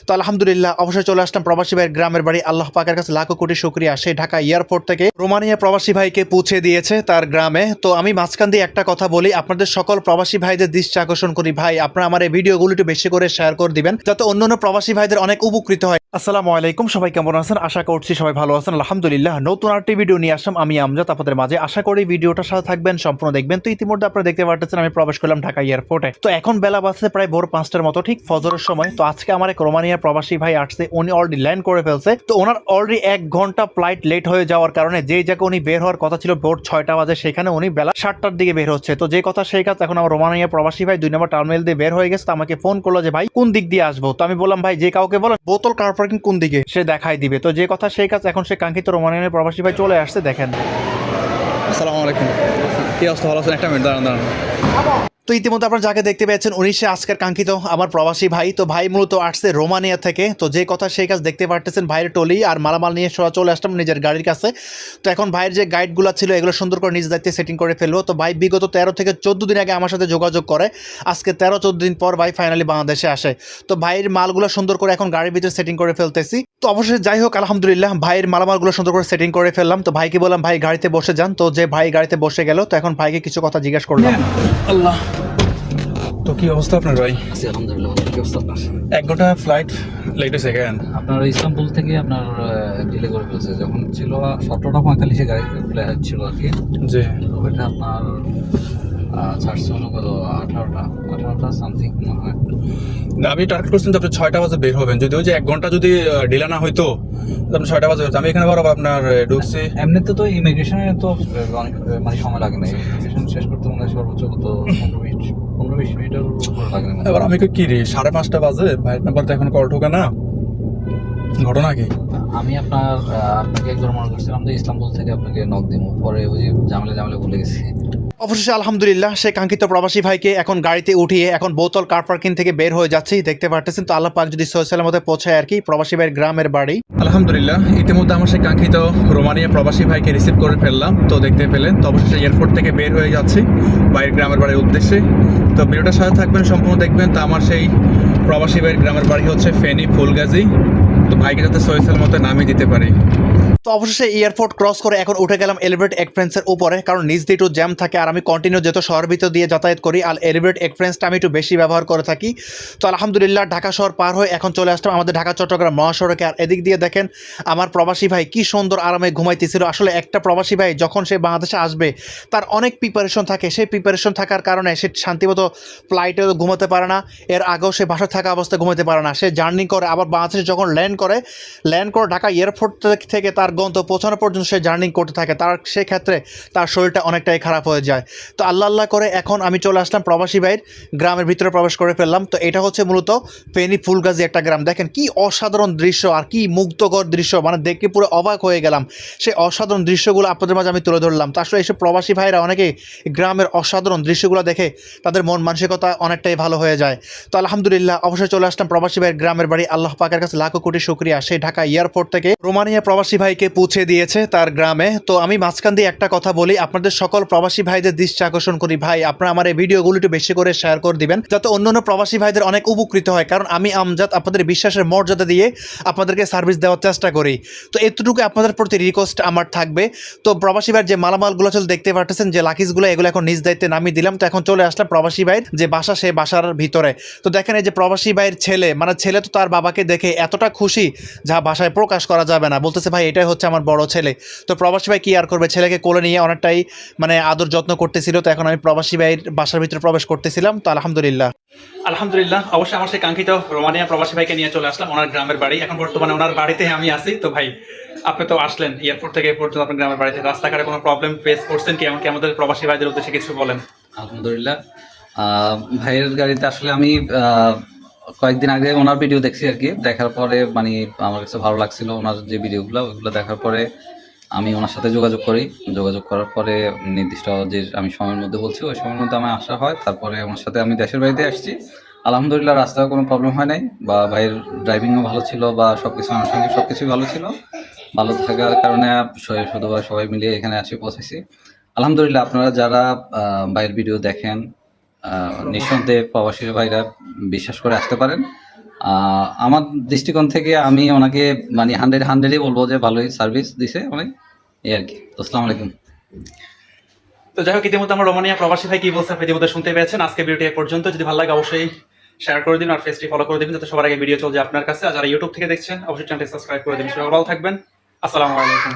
তো আলহামদুলিল্লাহ অবশ্যই চলে আসলাম প্রবাসী ভাইয়ের গ্রামের বাড়ি। আল্লাহ পাকের কাছে লাখো কোটি শুকরিয়া, সেই ঢাকা এয়ারপোর্ট থেকে রোমানিয়া প্রবাসী ভাইকে পৌঁছে দিয়েছে তার গ্রামে। তো আমি মাঝখান দিয়ে একটা কথা বলি, আপনাদের সকল প্রবাসী ভাইদের দৃষ্টি আকর্ষণ করি, ভাই আপনারা আমার এই ভিডিওগুলো একটু বেশি করে শেয়ার করে দিবেন যাতে অন্যান্য প্রবাসী ভাইদের অনেক উপকৃত হয়। আসসালামু আলাইকুম, সবাই কেমন আছেন? আশা করছি সবাই ভালো আছেন। আলহামদুলিল্লাহ নতুন আরেকটি ভিডিও নিয়ে আসলাম আমি আমজাদ আপনাদের মাঝে। আশা করি ভিডিওটার সাথে থাকবেন, সম্পূর্ণ দেখবেন। তো ইতিমধ্যে আপনারা দেখতে পাচ্ছেন আমি প্রবেশ করলাম ঢাকা এয়ারপোর্টে। তো এখন বেলা বাজছে প্রায় ভোর 5টার মতো, ঠিক ফজরের সময়। তো আজকে আমার এক রোমানিয়ার প্রবাসী ভাই আসছে, উনি অলরেডি ল্যান্ড করে ফেলছে। তো ওনার অলরেডি 1 ঘন্টা ফ্লাইট লেট হয়ে যাওয়ার কারণে যেই জায়গায় উনি বের হওয়ার কথা ছিল ভোর 6টা বাজে, সেখানে উনি বেলা 7টার দিকে বের হচ্ছে। তো যে কথা সেই কাজ, এখন আমার রোমানিয়া প্রবাসী ভাই 2 নম্বর টার্মিনাল দিয়ে বের হয়ে গেছে। তো আমাকে ফোন করলো যে ভাই কোন দিক দিয়ে আসবো। তো আমি বললাম ভাই যে কাউকে বলো বোতল কার পার্কিং কোন দিকে, সে দেখাই দিবে। তো যে কথা সেই কাজ, এখন সে কাঙ্ক্ষিত রোমানিয়ার প্রবাসী ভাই চলে আসছে, দেখেন। আসসালামু আলাইকুম, কি অবস্থা? ভালো আছেন? একটা মিনিট দাঁড়ান দাঁড়ান। তো ইতিমধ্যে আপনারা যাকে দেখতে পেয়েছেন উনি সে আজকের কাঙ্ক্ষিত আমার প্রবাসী ভাই। তো ভাই মূলত আসছে রোমানিয়া থেকে। তো যে কথা সেই কাজ, দেখতে পারতেছেন ভাইয়ের টলি আর মালামাল নিয়ে চলে আসলাম নিজের গাড়ির কাছে। তো এখন ভাইয়ের যে গাইডগুলো ছিল এগুলো সুন্দর করে নিজ দায়িত্বে সেটিং করে ফেলবো। তো ভাই বিগত 13 থেকে 14 দিন আগে আমার সাথে যোগাযোগ করে, আজকে 13-14 দিন পর ভাই ফাইনালি বাংলাদেশে আসে। তো ভাইয়ের মালগুলো সুন্দর করে এখন গাড়ির ভিতরে সেটিং করে ফেলতেছি। তো অবশ্যই যাই হোক আলহামদুলিল্লাহ ভাইয়ের মালামালগুলো সুন্দর করে সেটিং করে ফেললাম। তো ভাইকে বললাম ভাই গাড়িতে বসে যান। তো যে ভাই গাড়িতে বসে গেল, তো এখন ভাইকে কিছু কথা জিজ্ঞেস করলাম। আল্লাহ, তো কি অবস্থা আপনার ভাই? আছি আলহামদুলিল্লাহ। কি অবস্থা আপনার? 1 ঘন্টা ফ্লাইট লেট হয়েছে কেন? আপনার ইস্তাম্বুল থেকে আপনার ডিলে করে ফেলছে, যখন ছিল 17টা 45-এ গাড়ি ফ্লাইট ছিল আর কি। জি, ওইটা আপনার ছাড়ছে হলো কত 18টা সামথিং মনে হয়। না আমি টার্গেট করছিলাম যে আপনি 6টা বাজে বের হবেন। যদি ওই যে 1 ঘন্টা যদি ডিলে না হইতো তো আপনি 6টা বাজে হতো। আমি এখানে বরাবর আপনার ঢুকছি। এমনিতে তো ইমিগ্রেশনে তো অনেক মানে সময় লাগে না, ইমিগ্রেশন শেষ করতে মনে হয় সর্বোচ্চ কত 15-20 মিনিটের উপর লাগে না। এবার আমি কি রে 5:30 বাজে, ভাইয়ের নাম্বার তো এখন কল ঢোকে না, ঘটনা কি? আমি আপনাকে একবার মনে করছিলাম যে ইস্তাম্বুল থেকে আপনাকে নক দিব, পরে ওই যে ঝামেলা ভুলে গেছি। অবশেষে আলহামদুলিল্লাহ সেই কাঙ্ক্ষিত প্রবাসী ভাইকে এখন গাড়িতে উঠিয়ে এখন বোতল কার পার্কিং থেকে বের হয়ে যাচ্ছি, দেখতে পারতেছেন। তো আল্লাহ পাক যদি সহিসালের মধ্যে পৌঁছায় আর কি প্রবাসী ভাইয়ের গ্রামের বাড়ি। আলহামদুলিল্লাহ ইতিমধ্যে আমার সেই কাঙ্ক্ষিত রোমানিয়া প্রবাসী ভাইকে রিসিভ করে ফেললাম। তো দেখতে পেলেন, তো অবশেষে এয়ারপোর্ট থেকে বের হয়ে যাচ্ছি ভাইয়ের গ্রামের বাড়ির উদ্দেশ্যে। তো ভিডিওটার সাথে থাকবেন, সম্পূর্ণ দেখবেন। তো আমার সেই প্রবাসী ভাইয়ের গ্রামের বাড়ি হচ্ছে ফেনী ফুলগাজী। তো ভাইকে যাতে সহিসালের মতো নামিয়ে দিতে পারি। তো অবশেষে এয়ারপোর্ট ক্রস করে এখন উঠে গেলাম এলিভেটেড এক্সপ্রেসের উপরে, কারণ নিচ দিয়ে একটু জ্যাম থাকে আর আমি কন্টিনিউ যেহেতু শহর ভিতর দিয়ে যাতায়াত করি আর এলিভেটেড এক্সপ্রেসটা আমি একটু বেশি ব্যবহার করে থাকি। তো আলহামদুলিল্লাহ ঢাকা শহর পার হয়ে এখন চলে আসলাম আমাদের ঢাকা চট্টগ্রাম মহাসড়কে। আর এদিক দিয়ে দেখেন আমার প্রবাসী ভাই কি সুন্দর আরামে ঘুমাইতেছিল। আসলে একটা প্রবাসী ভাই যখন সে বাংলাদেশে আসবে তার অনেক প্রিপারেশন থাকে, সেই প্রিপারেশন থাকার কারণে সে শান্তিমতো ফ্লাইটে ঘুমাতে পারে না, এর আগেও সে বাসায় থাকা অবস্থায় ঘুমাতে পারে না। সে জার্নি করে আবার বাংলাদেশে যখন ল্যান্ড করে ঢাকা এয়ারপোর্ট থেকে তার গন্তব্য পৌঁছানো পর্যন্ত সে জার্নি করতে থাকে, তার সেক্ষেত্রে তার শরীরটা অনেকটাই খারাপ হয়ে যায়। তো আল্লাহ করে এখন আমি চলে আসলাম প্রবাসী ভাইয়ের গ্রামের ভিতরে প্রবেশ করে ফেললাম। তো এটা হচ্ছে মূলত ফেনী ফুলগাজী একটা গ্রাম। দেখেন কি অসাধারণ দৃশ্য আর কি মুগ্ধকর দৃশ্য, মানে দেখে পুরো অবাক হয়ে গেলাম। সেই অসাধারণ দৃশ্যগুলো আপনাদের মাঝে আমি তুলে ধরলাম। তো আসলে এইসব প্রবাসী ভাইরা অনেকে গ্রামের অসাধারণ দৃশ্যগুলো দেখে তাদের মন মানসিকতা অনেকটাই ভালো হয়ে যায়। তো আলহামদুলিল্লাহ অবশ্যই চলে আসলাম প্রবাসী ভাইয়ের গ্রামের বাড়ি। আল্লাহ পাকের কাছে লাখো কোটি শুকরিয়া, সেই ঢাকা এয়ারপোর্ট থেকে রোমানিয়া প্রবাসী ভাইকে পৌঁছে দিয়েছে তার গ্রামে। তো আমি মাঝখান দিয়ে একটা কথা বলি, আপনাদের সকল প্রবাসী ভাইদের দৃষ্টি আকর্ষণ করি, ভাই আপনারা আমার এই ভিডিওগুলো একটু বেশি করে শেয়ার করে দিবেন যাতে অন্যান্য প্রবাসী ভাইদের অনেক উপকৃত হয়। কারণ আমি আমজাদ আপনাদের বিশ্বাসের মর্যাদা দিয়ে আপনাদেরকে সার্ভিস দেওয়ার চেষ্টা করি। তো এতটুকু আপনাদের প্রতি রিকোয়েস্ট আমার থাকবে। তো প্রবাসী ভাইয়ের যে মালামালগুলো চলে দেখতে পাচ্ছেন, যে লাকিজগুলো, এগুলো এখন নিজ দায়িত্বে নামিয়ে দিলাম। তো এখন চলে আসলাম প্রবাসী ভাইয়ের যে বাসা, সে বাসার ভিতরে। তো দেখেন এই যে প্রবাসী ভাইয়ের ছেলে, মানে ছেলে তো তার বাবাকে দেখে এতটা খুশি যা ভাষায় প্রকাশ করা যাবে না। বলতেছে ভাই এটাই হচ্ছে আমার বড় ছেলে। তো প্রবাসী ভাই কি আর করবে, ছেলেকে কোলে নিয়ে অনেকটাই মানে আদর যত্ন করতেছিল। তো এখন আমি প্রবাসী ভাইয়ের বাসার ভিতরে প্রবেশ করতেছিলাম। তো আলহামদুলিল্লাহ অবশ্যই আমার সেই কাঙ্ক্ষিত রোমানিয়া প্রবাসী ভাইকে নিয়ে চলে আসলাম ওনার গ্রামের বাড়ি। এখন বর্তমানে ওনার বাড়িতে আমি আছি। তো ভাই আপনি তো আসলেন এয়ারপোর্ট থেকে পর্যন্ত আপনার গ্রামের বাড়িতে, রাস্তাঘাটে কোনো প্রবলেম ফেস করছেন কি? এমনকি আমাদের প্রবাসী ভাইদের উদ্দেশ্যে কিছু বলেন। আলহামদুলিল্লাহ ভাইয়ের গাড়িতে আসলে আমি কয়েকদিন আগে ওনার ভিডিও দেখছি আর কি। দেখার পরে মানে আমার কাছে ভালো লাগছিল ওনার যে ভিডিওগুলো, ওইগুলো দেখার পরে আমি ওনার সাথে যোগাযোগ করার পরে নির্দিষ্ট যে আমি সময়ের মধ্যে বলছি ওই সময়ের মধ্যে আমার আসা হয়। তারপরে ওনার সাথে আমি দেশের বাড়িতে আসছি। আলহামদুলিল্লাহ রাস্তায় কোনো প্রবলেম হয় নাই, বা ভাইয়ের ড্রাইভিংও ভালো ছিল, বা সবকিছু আনুষঙ্গিক সবকিছুই ভালো ছিল। ভালো থাকার কারণে শুধু সবাই মিলিয়ে এখানে আসি পৌঁছেছি। আলহামদুলিল্লাহ আপনারা যারা ভাইয়ের ভিডিও দেখেন নিঃসন্দেহে প্রবাসী ভাইরা বিশ্বাস করে আসতে পারেন। আমার দৃষ্টিকোণ থেকে আমি ওনাকে মানে 100-100ই বলবো যে ভালোই সার্ভিস দিছে অনেক, এই আর কি। তো আসসালামু আলাইকুম। তো যাই হোক, ইতিমধ্যে আমার রোমানিয়া প্রবাসী ভাই কি বলছে আপনি ইতিমধ্যে শুনতে পেয়েছেন। আজকে ভিডিওটি এ পর্যন্ত। যদি ভালো লাগে অবশ্যই শেয়ার করে দিন আর পেজটি ফলো করে দিবেন, যাতে সবার আগে ভিডিও চলে যায় আপনার কাছে। আর যারা ইউটিউব থেকে দেখছেন অবশ্যই চ্যানেলটি সাবস্ক্রাইব করে দিন। সবাই ভালো থাকবেন। আসসালামু আলাইকুম।